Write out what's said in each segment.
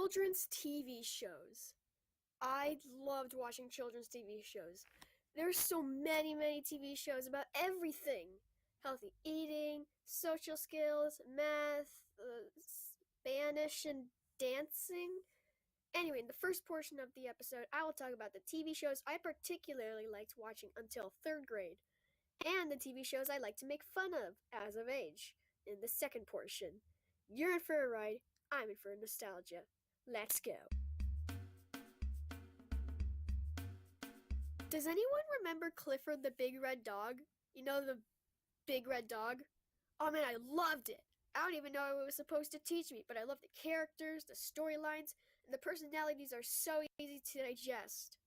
Children's TV shows. I loved watching children's TV shows. There's so many TV shows about everything. Healthy eating, social skills, math, Spanish, and dancing. Anyway, in the first portion of the episode, I will talk about the TV shows I particularly liked watching until 3rd grade, and the TV shows I like to make fun of as of age. In the second portion, you're in for a ride, I'm in for nostalgia. Let's go. Does anyone remember Clifford the Big Red Dog? You know, the big red dog? Oh man, I loved it. I don't even know what it was supposed to teach me, but I love the characters, the storylines, and the personalities are so easy to digest.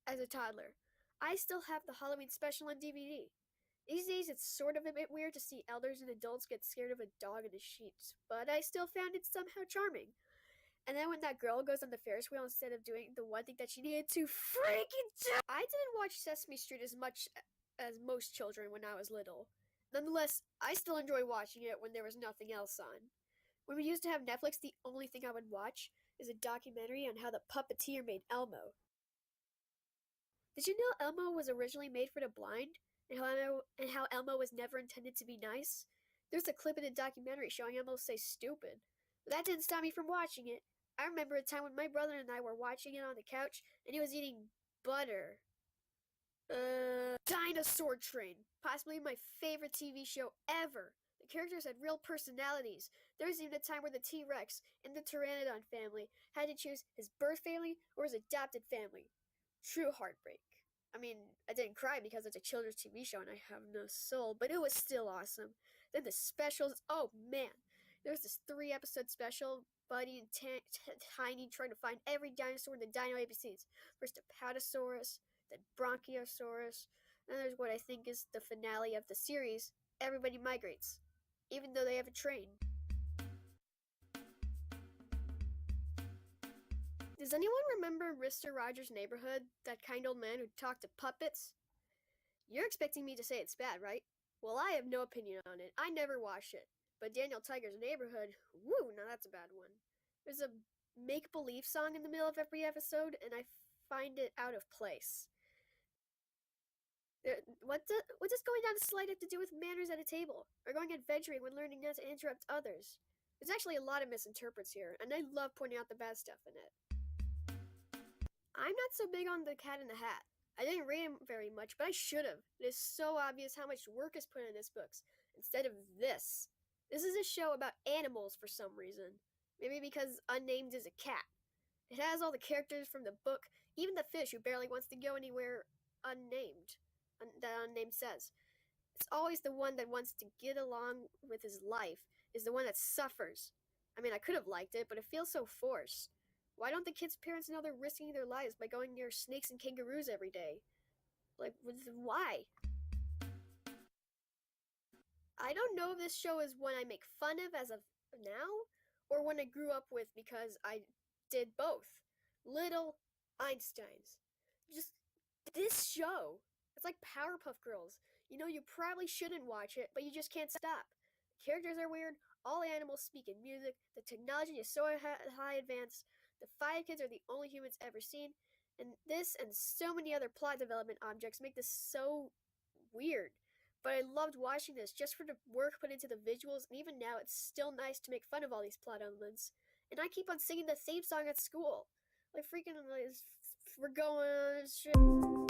As a toddler, I still have the Halloween special on DVD. These days, it's sort of a bit weird to see elders and adults get scared of a dog in the sheets, but I still found it somehow charming. And then when that girl goes on the Ferris wheel instead of doing the one thing that she needed to freaking do. I didn't watch Sesame Street as much as most children when I was little. Nonetheless, I still enjoy watching it when there was nothing else on. When we used to have Netflix, the only thing I would watch is a documentary on how the puppeteer made Elmo. Did you know Elmo was originally made for the blind? And how Elmo was never intended to be nice? There's a clip in the documentary showing Elmo say stupid. But that didn't stop me from watching it. I remember a time when my brother and I were watching it on the couch, and he was eating butter. Dinosaur Train. Possibly my favorite TV show ever. The characters had real personalities. There was even a time where the T-Rex in the Pteranodon family had to choose his birth family or his adopted family. True heartbreak. I mean, I didn't cry because it's a children's TV show and I have no soul, but it was still awesome. Then the specials, oh man. There was this 3-episode special, Buddy and Tiny trying to find every dinosaur in the Dino ABCs. First Apatosaurus, then Bronchiosaurus, and then there's what I think is the finale of the series, Everybody Migrates, even though they have a train. Does anyone remember Mr. Rogers' Neighborhood, that kind old man who talked to puppets? You're expecting me to say it's bad, right? Well, I have no opinion on it. I never watched it. But Daniel Tiger's Neighborhood, woo, now that's a bad one. There's a make-believe song in the middle of every episode, and I find it out of place. What does going down the slide have to do with manners at a table? Or going adventuring when learning not to interrupt others? There's actually a lot of misinterprets here, and I love pointing out the bad stuff in it. I'm not so big on the Cat in the Hat. I didn't read him very much, but I should have. It is so obvious how much work is put in this books, instead of this. This is a show about animals for some reason. Maybe because Unnamed is a cat. It has all the characters from the book, even the fish who barely wants to go anywhere unnamed. That Unnamed says. It's always the one that wants to get along with his life is the one that suffers. I mean, I could have liked it, but it feels so forced. Why don't the kids' parents know they're risking their lives by going near snakes and kangaroos every day? Like, why? I don't know if this show is one I make fun of as of now, or one I grew up with because I did both. Little Einsteins. Just this show. It's like Powerpuff Girls. You know, you probably shouldn't watch it, but you just can't stop. The characters are weird, all animals speak in music, the technology is so high advanced, the 5 kids are the only humans ever seen, and this and so many other plot development objects make this so weird. But I loved watching this just for the work put into the visuals, and even now it's still nice to make fun of all these plot elements. And I keep on singing the theme song at school. Like freaking, like, we're going on shit.